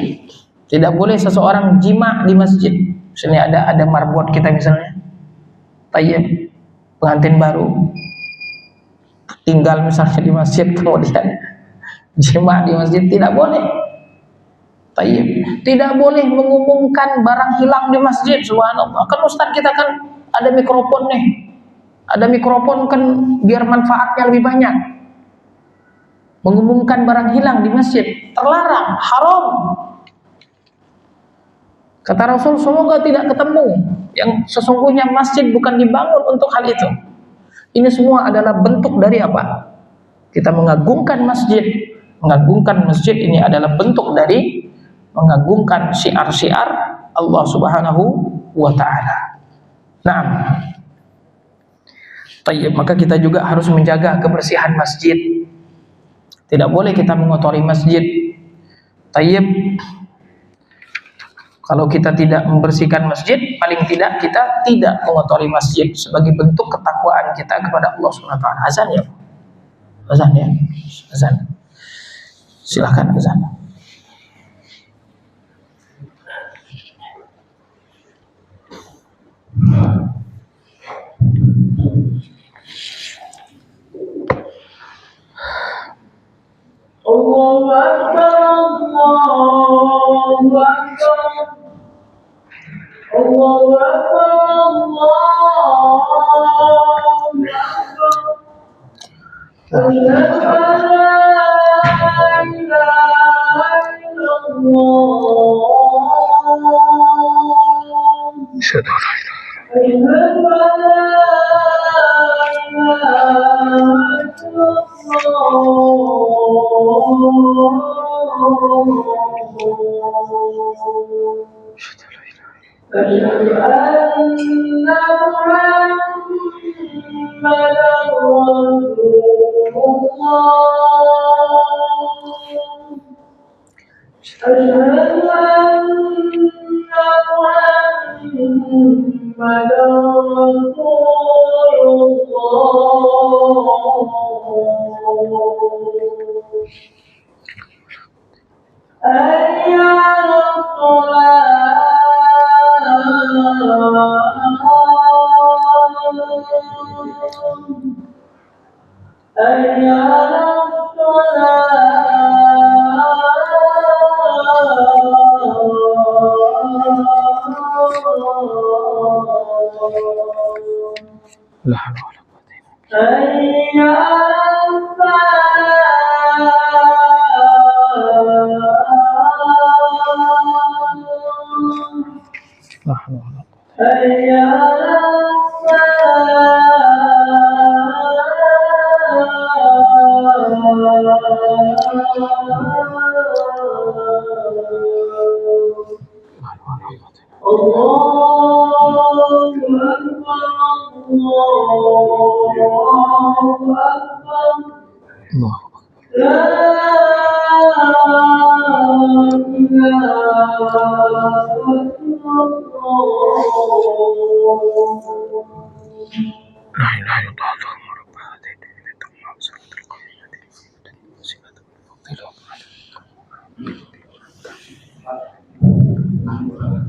Tidak boleh seseorang jima di masjid. Misalnya ada marbot kita misalnya. Tayyib. Pengantin baru tinggal misalnya di masjid, kemudian jima di masjid, tidak boleh. Tayyib. Tidak boleh mengumumkan barang hilang di masjid. Subhanallah. Kan Ustaz kita kan ada mikrofon nih. Ada mikrofon kan biar manfaatnya lebih banyak. Mengumumkan barang hilang di masjid terlarang, haram. Kata Rasul, semoga tidak ketemu. Yang sesungguhnya masjid bukan dibangun untuk hal itu. Ini semua adalah bentuk dari apa? Kita mengagungkan masjid. Mengagungkan masjid ini adalah bentuk dari mengagungkan syiar-syiar Allah Subhanahu wa ta'ala. Nah, tayyib, maka kita juga harus menjaga kebersihan masjid. Tidak boleh kita mengotori masjid. Tayyib. Kalau kita tidak membersihkan masjid, paling tidak kita tidak mengotori masjid sebagai bentuk ketakwaan kita kepada Allah Subhanahu wa ta'ala. Azan ya? Azan ya? Azan. Silahkan azan. Allahu Akbar, Allahu Akbar, Allahu Akbar, Allahu Akbar.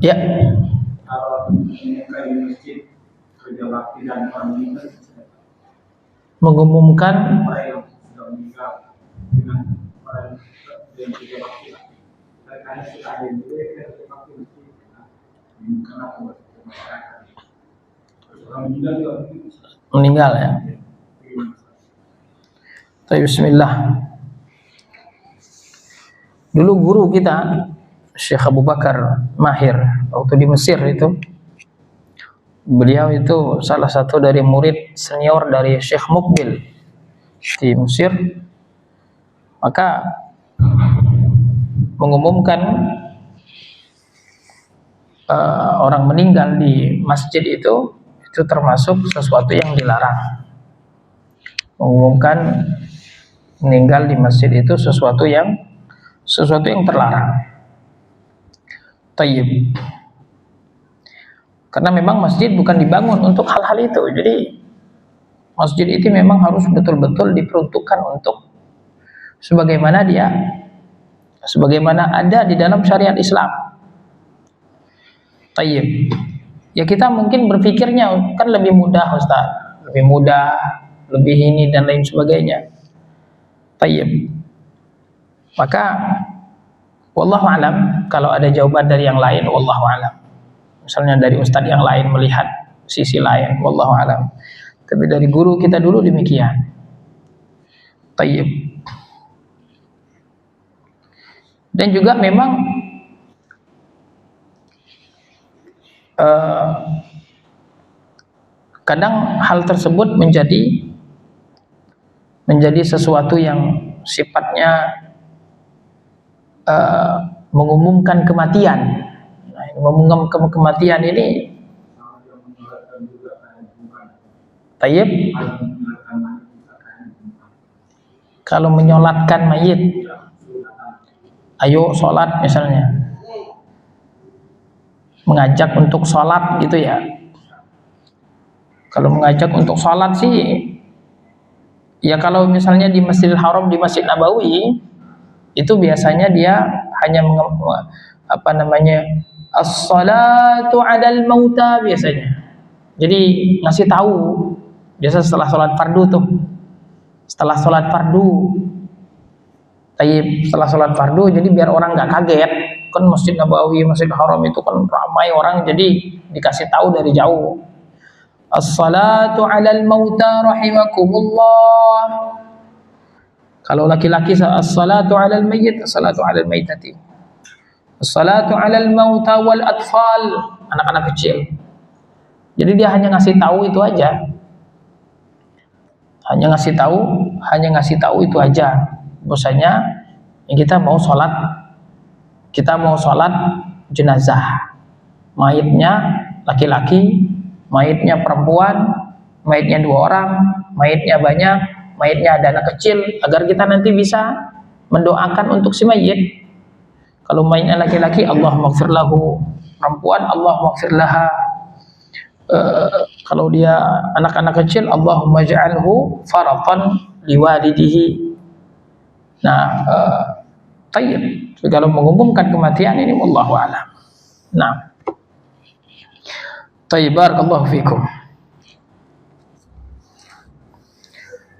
Ya. Mengumumkan meninggal ya. Bismillah. Dulu guru kita Syekh Abu Bakar Mahir waktu di Mesir itu, beliau itu salah satu dari murid senior dari Syekh Mukbil di Mesir. Maka mengumumkan orang meninggal di masjid itu termasuk sesuatu yang dilarang. Mengumumkan meninggal di masjid itu sesuatu yang terlarang. Tayyib. Karena memang masjid bukan dibangun untuk hal-hal itu. Jadi masjid itu memang harus betul-betul diperuntukkan untuk sebagaimana ada di dalam syariat Islam. Tayyib. Ya kita mungkin berpikirnya kan lebih mudah Ustaz, lebih mudah, lebih ini dan lain sebagainya. Tayyib. Maka wallahu alam, kalau ada jawaban dari yang lain wallahu alam. Misalnya dari ustadz yang lain melihat sisi lain wallahu alam. Tapi dari guru kita dulu demikian. Tayyib. Dan juga memang kadang hal tersebut menjadi sesuatu yang sifatnya mengumumkan kematian. Mengumumkan kematian ini tayyib. Kalau menyolatkan mayit, ayo sholat misalnya, mengajak untuk sholat gitu ya. Kalau mengajak untuk sholat sih, ya kalau misalnya di Masjidil Haram, di Masjid Nabawi, itu biasanya dia hanya as-salatu 'alal mauta biasanya. Jadi ngasih tahu biasa setelah sholat fardu tuh. Setelah sholat fardu. Setelah sholat fardu, jadi biar orang nggak kaget. Kan Masjid Nabawi, Masjid Haram itu kan ramai orang, jadi dikasih tahu dari jauh. As-salatu 'alal mauta rahimakumullah. Kalau laki-laki as-salatu 'alal mayyit, as-salatu 'alal maitati. As-salatu 'alal mauta wal atfal, anak-anak kecil. Jadi dia hanya ngasih tahu itu aja. Hanya ngasih tahu itu aja. Bahwasanya kita mau sholat jenazah. Mayitnya laki-laki, mayitnya perempuan, mayitnya 2 orang, mayitnya banyak, mayitnya ada anak kecil, agar kita nanti bisa mendoakan untuk si mayit. Kalau mayitnya laki-laki, Allahumma ighfir lahu. Perempuan, Allahumma ighfir laha. Kalau dia anak-anak kecil, Allahumma ja'alhu faratan liwalidihi. Nah, tayyib. Kalau mengumumkan kematian ini, wallahu a'lam. Nah, tayyib, barakallahu fikum.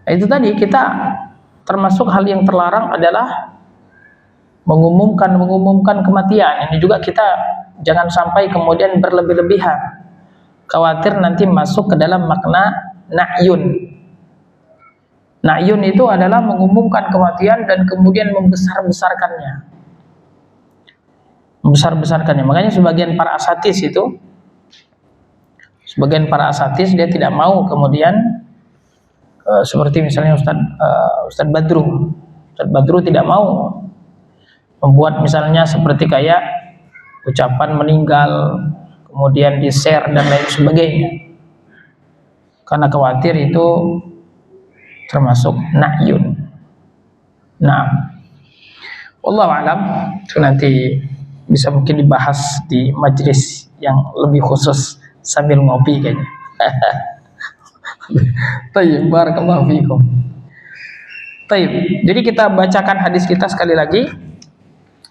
Itu tadi, kita termasuk hal yang terlarang adalah mengumumkan kematian. Ini juga kita jangan sampai kemudian berlebih-lebihan, khawatir nanti masuk ke dalam makna na'yun. Na'yun itu adalah mengumumkan kematian dan kemudian membesar-besarkannya. Makanya sebagian para asatis dia tidak mau kemudian seperti misalnya Ustadz Badru tidak mau membuat misalnya seperti kayak ucapan meninggal kemudian di-share dan lain sebagainya, karena khawatir itu termasuk na'yun. Nah, wallahu a'lam, itu nanti bisa mungkin dibahas di majelis yang lebih khusus sambil ngopi kayaknya. Tayyib, barakallahu fikum. Tayyib. Jadi kita bacakan hadis kita sekali lagi.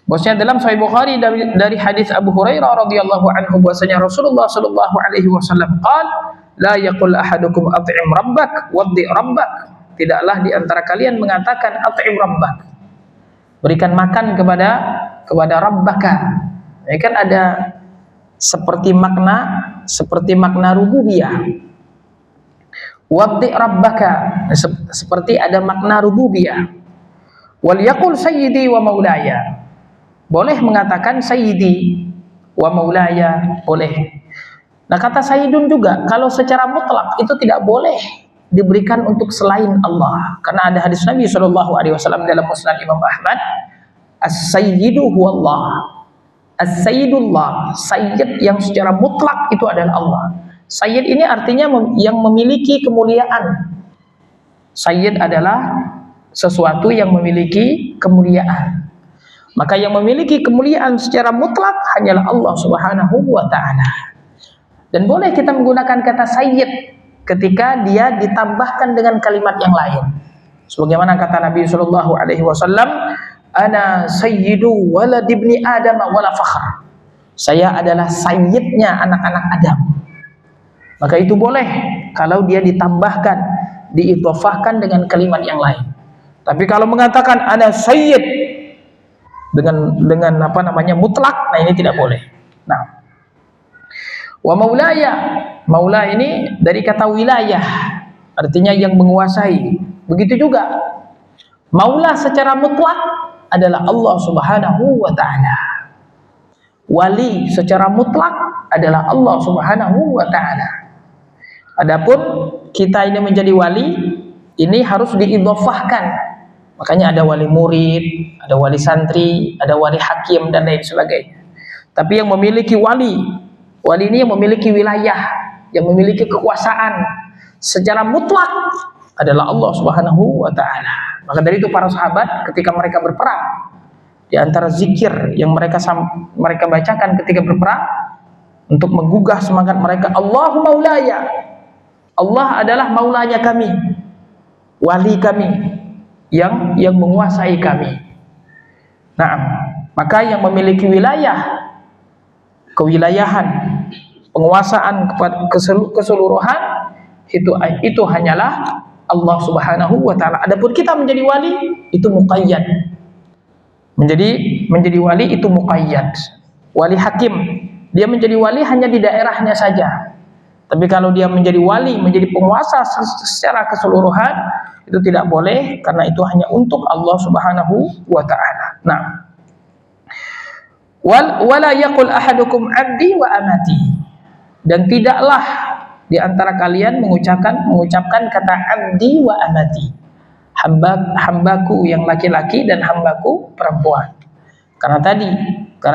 Bahwasanya dalam Sahih Bukhari dari hadis Abu Hurairah radhiyallahu anhu, bahwasanya Rasulullah sallallahu alaihi wasallam qala, la yaqul ahadukum at'im rabbak waddi rabbak. Tidaklah di antara kalian mengatakan at'im rabbak, berikan makan kepada rabbaka. Ini kan ada seperti makna rububiyah. Waddi rabbaka, seperti ada makna rububiyah. Wal yaqul sayyidi wa maulaya, boleh mengatakan sayyidi wa maulaya, boleh. Nah, kata sayyidun juga kalau secara mutlak itu tidak boleh diberikan untuk selain Allah, karena ada hadis Nabi SAW dalam Musnad Imam Ahmad, as-sayyidu huwallah, as-sayyidullah, sayyid yang secara mutlak itu adalah Allah. Sayyid ini artinya yang memiliki kemuliaan. Sayyid adalah sesuatu yang memiliki kemuliaan. Maka yang memiliki kemuliaan secara mutlak hanyalah Allah Subhanahu wa ta'ala. Dan boleh kita menggunakan kata sayyid ketika dia ditambahkan dengan kalimat yang lain. Sebagaimana kata Nabi sallallahu alaihi wasallam, ana sayyidu walad ibni Adam wala fakhr. Saya adalah sayyidnya anak-anak Adam. Maka itu boleh kalau dia ditambahkan, diidhofahkan dengan kalimat yang lain. Tapi kalau mengatakan ana sayyid dengan apa namanya mutlak, nah ini tidak boleh. Nah, wa maulaya, maula ini dari kata wilayah, artinya yang menguasai. Begitu juga maula secara mutlak adalah Allah Subhanahu wa ta'ala. Wali secara mutlak adalah Allah Subhanahu wa ta'ala. Adapun kita ini menjadi wali, ini harus diidhofahkan. Makanya ada wali murid, ada wali santri, ada wali hakim dan lain sebagainya. Tapi yang memiliki wali ini yang memiliki wilayah, yang memiliki kekuasaan secara mutlak adalah Allah Subhanahu wa ta'ala. Maka dari itu para sahabat ketika mereka berperang, di antara zikir yang mereka bacakan ketika berperang untuk menggugah semangat mereka, Allahu maulaya, Allah adalah maulanya kami, wali kami, yang menguasai kami. Nah, maka yang memiliki wilayah, kewilayahan, penguasaan keseluruhan itu hanyalah Allah Subhanahu wa ta'ala. Adapun kita menjadi wali itu muqayyad. Menjadi wali itu muqayyad. Wali hakim, dia menjadi wali hanya di daerahnya saja. Tapi kalau dia menjadi wali, menjadi penguasa secara keseluruhan, itu tidak boleh, karena itu hanya untuk Allah Subhanahu wa ta'ala. Nah, wala yaqul ahadukum abdi wa amati, dan tidaklah di antara kalian mengucapkan kata abdi wa amati, hambaku yang laki-laki dan hambaku perempuan. Karena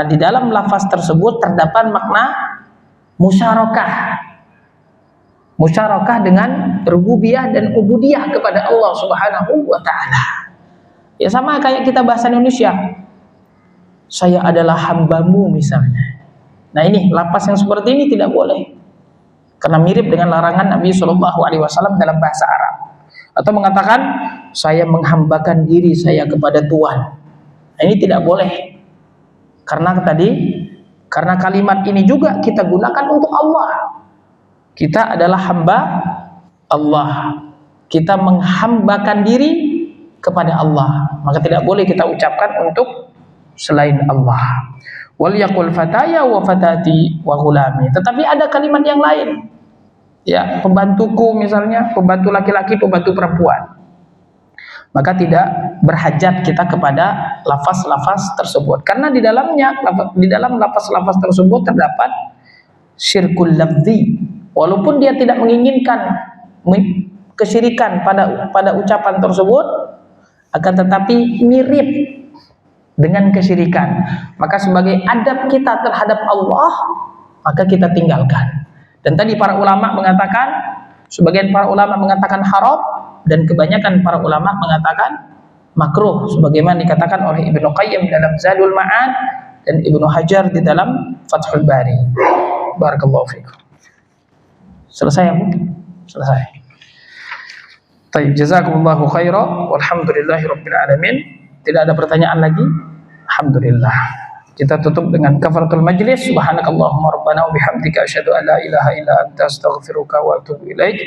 di dalam lafaz tersebut terdapat makna musyarakah dengan rububiyah dan ubudiyah kepada Allah Subhanahu wa ta'ala. Ya sama kayak kita bahasa Indonesia, saya adalah hambamu misalnya. Nah ini lafaz yang seperti ini tidak boleh, karena mirip dengan larangan Nabi SAW dalam bahasa Arab. Atau mengatakan saya menghambakan diri saya kepada Tuhan. Nah, ini tidak boleh, karena kalimat ini juga kita gunakan untuk Allah. Kita adalah hamba Allah, kita menghambakan diri kepada Allah, maka tidak boleh kita ucapkan untuk selain Allah. Wal yaqul fataya wa fatati wa ghulami. Tetapi ada kalimat yang lain, ya, pembantuku misalnya, pembantu laki-laki, pembantu perempuan, maka tidak berhajat kita kepada lafaz-lafaz tersebut, karena di dalam lafaz-lafaz tersebut terdapat syirkul lafzi. Walaupun dia tidak menginginkan kesyirikan pada ucapan tersebut, akan tetapi mirip dengan kesyirikan, maka sebagai adab kita terhadap Allah, maka kita tinggalkan. Dan tadi sebagian para ulama mengatakan haram, dan kebanyakan para ulama mengatakan makruh, sebagaimana dikatakan oleh Ibnu Qayyim dalam Zadul Ma'ad dan Ibnu Hajar di dalam Fathul Bari. Barakallahu fiikum. Selesai ya, Bu? Selesai. Baik, jazakumullahu khairan, walhamdulillahirabbil alamin. Tidak ada pertanyaan lagi? Alhamdulillah. Kita tutup dengan kafaratul majlis. Subhanakallahumma rabbana wa bihamdika asyhadu an la ilaha illa anta astaghfiruka wa atubu ilaik.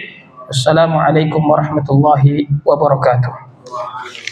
Assalamualaikum warahmatullahi wabarakatuh.